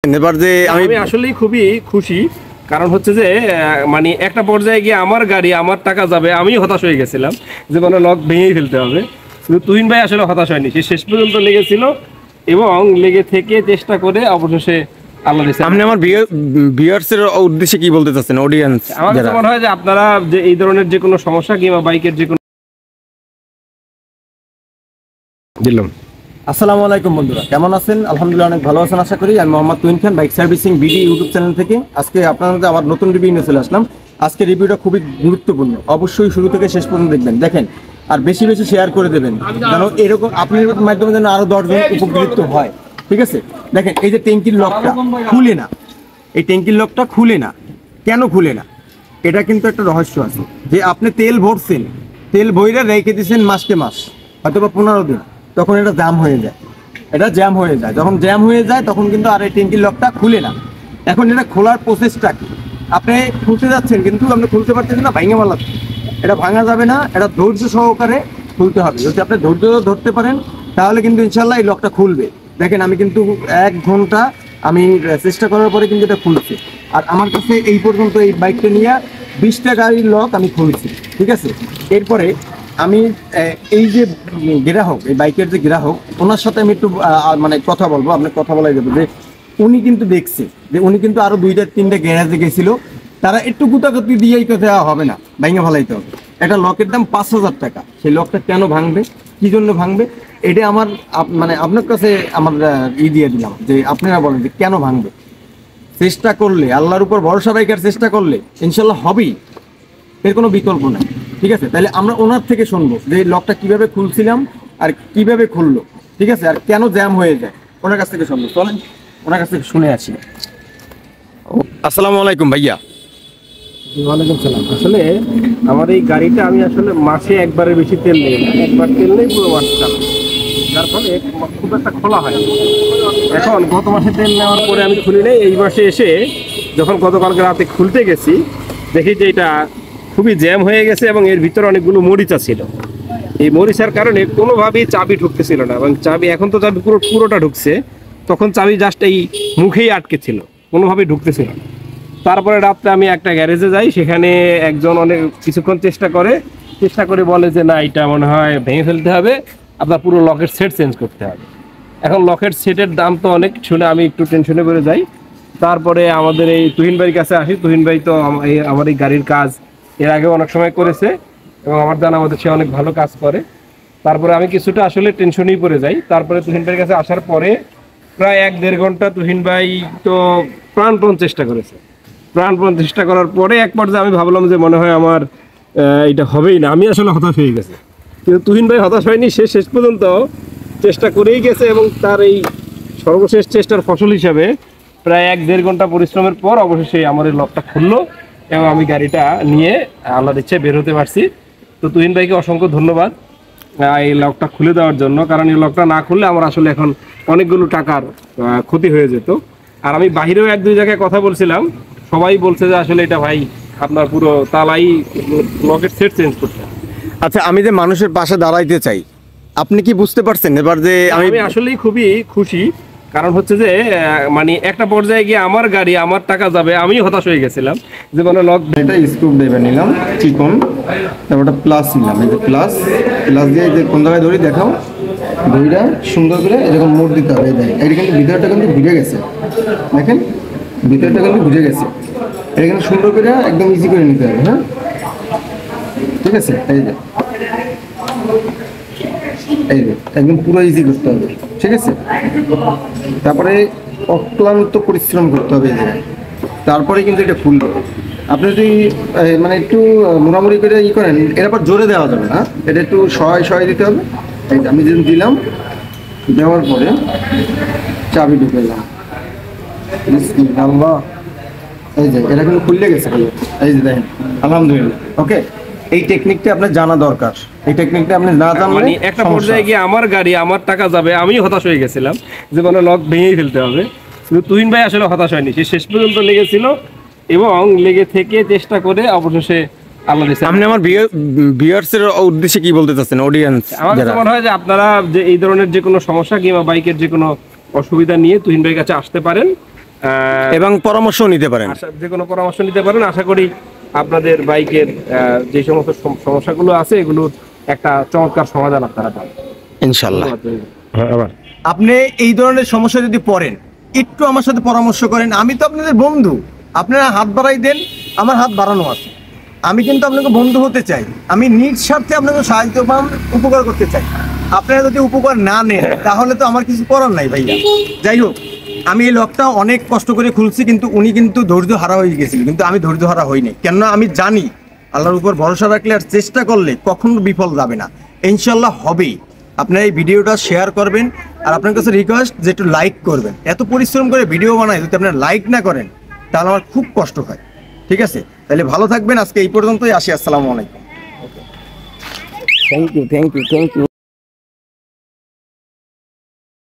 এবার যে আমি আসলেই খুবই খুশি, কারণ হচ্ছে যে মানে একটা পর্যায়ে গিয়ে আমার গাড়ি আমার টাকা যাবে, আমি হতাশ হয়ে গেছিলাম যে মানে লক ভেঙেই ফেলতে হবে। কিন্তু তুহিন ভাই আসলে হতাশ হয়নি, সে শেষ পর্যন্ত লেগেছিল এবং লেগে থেকে চেষ্টা করে অবশেষে আল্লাহ দিয়েছে। আপনি আমার ভিউয়ার্স এর উদ্দেশ্যে কি বলতে চাচ্ছেন? অডিয়েন্স আমার কাছে মনে হয় যে আপনারা যে এই ধরনের যে কোনো সমস্যা কিংবা বাইকের যে কোনো দিলাম। আসসালামু আলাইকুম বন্ধুরা, কেমন আছেন? আলহামদুলিল্লাহ অনেক ভালো আছেন আশা করি। আমি Mohammad Tuhin Khan, bike servicing BD YouTube channel থেকে আজকে আপনাদের আবার নতুন রিভিউ নিয়ে চলে আসলাম। আজকে রিভিউটা খুবই গুরুত্বপূর্ণ, অবশ্যই শুরু থেকে শেষ পর্যন্ত দেখেন আর বেশি বেশি শেয়ার করে দেবেন, যেন এরকম আপনার মাধ্যমে যেন আরো 10 জন উপকৃত হয়। ঠিক আছে, দেখেন এই যে ট্যাঙ্কির লকটা খুলে না, এই ট্যাঙ্কির লকটা খুলে না, কেন খুলে না? এটা কিন্তু একটা রহস্য আছে যে আপনি তেল ভরছেন, তেল ভইরা রেখে দিয়েছেন মাসকে মাস, হয়তো বা 15 দিন, তখন এটা জ্যাম হয়ে যায়। এটা জ্যাম হয়ে যায়, যখন জ্যাম হয়ে যায় তখন কিন্তু আর এই ট্যাঙ্কির লকটা খুলে না। এখন এটা খোলার প্রসেসটা কি? আপনি খুলতে যাচ্ছেন কিন্তু আপনি খুলতে পারতেছেন না, ভাঙে মালা। এটা ভাঙা যাবে না, এটা ধৈর্য সহকারে খুলতে হবে। যদি আপনি ধৈর্য ধরতে পারেন তাহলে কিন্তু ইনশাল্লাহ এই লকটা খুলবে। দেখেন আমি কিন্তু 1 ঘন্টা আমি চেষ্টা করার পরে কিন্তু এটা খুলছে। আর আমার কাছে এই পর্যন্ত এই বাইকটা নিয়ে 20টা গাড়ির লক আমি খুলছি। ঠিক আছে, এরপরে আমি এই যে গ্রাহক, এই বাইকের যে গ্রাহক, ওনার সাথে আমি একটু মানে কথা বলবো, আপনার কথা বলাই যাবে যে উনি কিন্তু দেখছে যে উনি কিন্তু আরো 2-3টা গ্যারাজে গেছিল, তারা একটু গুতাগুতি দিয়েই কথা হবে না, ভাঙে ফেলাইতে হবে। একটা লকের দাম 5,000 টাকা, সেই লকটা কেন ভাঙবে, কি জন্য ভাঙবে, এটা আমার মানে আপনার কাছে আমার দিয়ে দিলাম যে আপনারা বলেন যে কেন ভাঙবে। চেষ্টা করলে, আল্লাহর উপর ভরসা রাখার চেষ্টা করলে ইনশাল্লাহ হবেই, এর কোনো বিকল্প নাই। ঠিক আছে, তাহলে আমরা ওনার থেকে শুনবো যে লকটা কিভাবে খুলছিলাম আর কিভাবে খুললো। ঠিক আছে, আর কেন জ্যাম হয়ে যায় ওনার কাছ থেকে শুনবো। চলেন ওনার কাছ থেকে শুনে আসি। আসসালামু আলাইকুম ভাইয়া। ওয়ালাইকুম সালাম। আসলে আমার এই গাড়িটা আমি আসলে মাসে একবারের বেশি তেল নেই, একবার তেল নেই পুরো মাসটা, যার ফলে খুব একটা খোলা হয়। এখন গত মাসে তেল নেওয়ার পরে আমি খুলি নেই, এই মাসে এসে যখন গতকালকে রাতে খুলতে গেছি দেখি যে এটা খুবই জ্যাম হয়ে গেছে এবং এর ভিতরে অনেকগুলো মরিচা ছিল। এই মরিচার কারণে কোনোভাবেই চাবি ঢুকতেছিল না, এবং চাবি এখন তো চাবি পুরোটা ঢুকছে, তখন চাবি জাস্ট এই মুখেই আটকে ছিল, কোনোভাবেই ঢুকতেছিল না। তারপরে রাত্রে আমি একটা গ্যারেজে যাই, সেখানে একজন অনেক কিছুক্ষণ চেষ্টা করে বলে যে না, এটা মনে হয় ভেঙে ফেলতে হবে, আপনার পুরো লকের সেট চেঞ্জ করতে হবে। এখন লকের সেটের দাম তো অনেক, শুনে আমি একটু টেনশনে পড়ে যাই। তারপরে আমাদের এই তুহিন ভাইয়ের কাছে আসি। তুহিন ভাই তো আমার এই গাড়ির কাজ এর আগে অনেক সময় করেছে এবং আমার জানা আমাদের সে অনেক ভালো কাজ করে। তারপরে আমি কিছুটা আসলে টেনশনেই পড়ে যাই। তারপরে তুহিন ভাইয়ের কাছে আসার পরে প্রায় 1-1.5 ঘন্টা তুহিন ভাই তো প্রাণপণ চেষ্টা করার পরে এক পর্যায়ে আমি ভাবলাম যে মনে হয় আমার এটা হবেই না, আমি আসলে হতাশ হয়ে গেছে। কিন্তু তুহিন ভাই হতাশ হয়নি, সে শেষ পর্যন্ত চেষ্টা করেই গেছে এবং তার এই সর্বশেষ চেষ্টার ফসল হিসাবে প্রায় 1-1.5 ঘন্টা পরিশ্রমের পর অবশেষে আমার এই লকটা খুললো এবং আমি গাড়িটা নিয়ে আল্লাহর ইচ্ছে বের হতে পারছি। তো তুহিন ভাইকে অসংখ্য ধন্যবাদ এই লকটা খুলে দেওয়ার জন্য, কারণ এই লকটা না খুললে আমার আসলে এখন অনেকগুলো টাকার ক্ষতি হয়ে যেত। আর আমি বাহিরেও 1-2 জায়গায় কথা বলছিলাম, সবাই বলছে যে আসলে এটা ভাই আপনার পুরো তালাই লকের সেট চেঞ্জ করতে। আচ্ছা, আমি যে মানুষের পাশে দাঁড়াইতে চাই, আপনি কি বুঝতে পারছেন? এবার যে আমি আসলেই খুবই খুশি, কারণ হচ্ছে যে মানে একটা পর্যায়ে গিয়ে আমার গাড়ি আমার টাকা যাবে, আমি হতাশ হয়ে গেছিলাম যে মানে লক। এটা স্ক্রু ড্রাইভার নিলাম চিকন, তারপরটা প্লাস নিলাম, এই যে প্লাস দিয়ে এই যে কোন জায়গায় ধরি দেখাও, দড়িটা সুন্দর করে এরকম মোড় দিতে হবে। এটা কিন্তু ভিতরটা কিন্তু বুঝে গেছে, দেখেন ভিতরটা কিন্তু বুঝে গেছে। এটা কিন্তু সুন্দর করে একদম ইজি করে নিতে হবে। হ্যাঁ, ঠিক আছে, এই যে একদম পুরো ইজি করতে হবে। ঠিক আছে, তারপরে অক্লান্ত পরিশ্রম করতে হবে এই জায়গায়, তারপরে কিন্তু এটা খুলবে। আপনি যদি মানে একটু মোড়ামুড়ি করে করেন, এরপর জোরে দেওয়া যাবে না, এটা একটু সহায় দিতে হবে। এই আমি যেদিন দিলাম, দেওয়ার পরে চাবি ঢুকে দিলাম, আল্লাহ, এই যে এটা কিন্তু খুললে গেছে। এই যে দেখেন, আলহামদুলিল্লাহ। ওকে, এই টেকনিকটা আপনার জানা দরকার। এই টেকনিকটা আপনি না জানলে মানে একটা পর্যায়ে গিয়ে আমার গাড়ি আমার টাকা যাবে, আমি হতাশ হয়ে গেছিলাম যে মানে লক ভেঙেই ফেলতে হবে। কিন্তু তুহিন ভাই আসলে হতাশ হয়নি, সে শেষ পর্যন্ত লেগেছিল এবং লেগে থেকে চেষ্টা করে অবশেষে আল্লাহ দিয়েছে। আপনি আমার ভিউয়ার্স এর উদ্দেশ্যে কি বলতে চাচ্ছেন? অডিয়েন্স আমার কাছে মনে হয় যে আপনারা যে এই ধরনের যে কোনো সমস্যা কিংবা বাইকের যে কোনো অসুবিধা নিয়ে তুহিন ভাইয়ের কাছে আসতে পারেন এবং পরামর্শ নিতে পারেন। যে কোনো পরামর্শ নিতে পারেন। আশা করি আপনাদের বাইকের যে সমস্ত সমস্যাগুলো আছে এগুলোর একটা চমৎকার সমাধান আপনারা পাবেন ইনশাল্লাহ। আবার আপনি এই ধরনের সমস্যা যদি পড়েন, একটু আমার সাথে পরামর্শ করেন। আমি তো আপনাদের বন্ধু, আপনারা হাত বাড়াই দেন, আমার হাত বাড়ানো আছে। আমি কিন্তু আপনাকে বন্ধু হতে চাই, আমি নিঃস্বার্থে আপনাকে সাহায্য পান, উপকার করতে চাই। আপনারা যদি উপকার না নেন তাহলে তো আমার কিছু করার নাই ভাইয়া। যাই হোক, আমি এই লকটা অনেক কষ্ট করে খুলছি, কিন্তু উনি কিন্তু ধৈর্য হারা হয়ে গেছিল, কিন্তু আমি ধৈর্য হারা হইনি। কেননা আমি জানি আল্লাহর উপর ভরসা রাখলে আর চেষ্টা করলে কখনো বিফল যাবে না, ইনশাল্লাহ হবেই। আপনারা এই ভিডিওটা শেয়ার করবেন, আর আপনার কাছে রিকোয়েস্ট যে একটু লাইক করবেন। এত পরিশ্রম করে ভিডিও বানাই, যদি আপনারা লাইক না করেন তাহলে আমার খুব কষ্ট হয়। ঠিক আছে, তাহলে ভালো থাকবেন। আজকে এই পর্যন্তই, আসি। আসসালামু আলাইকুম। Thank you.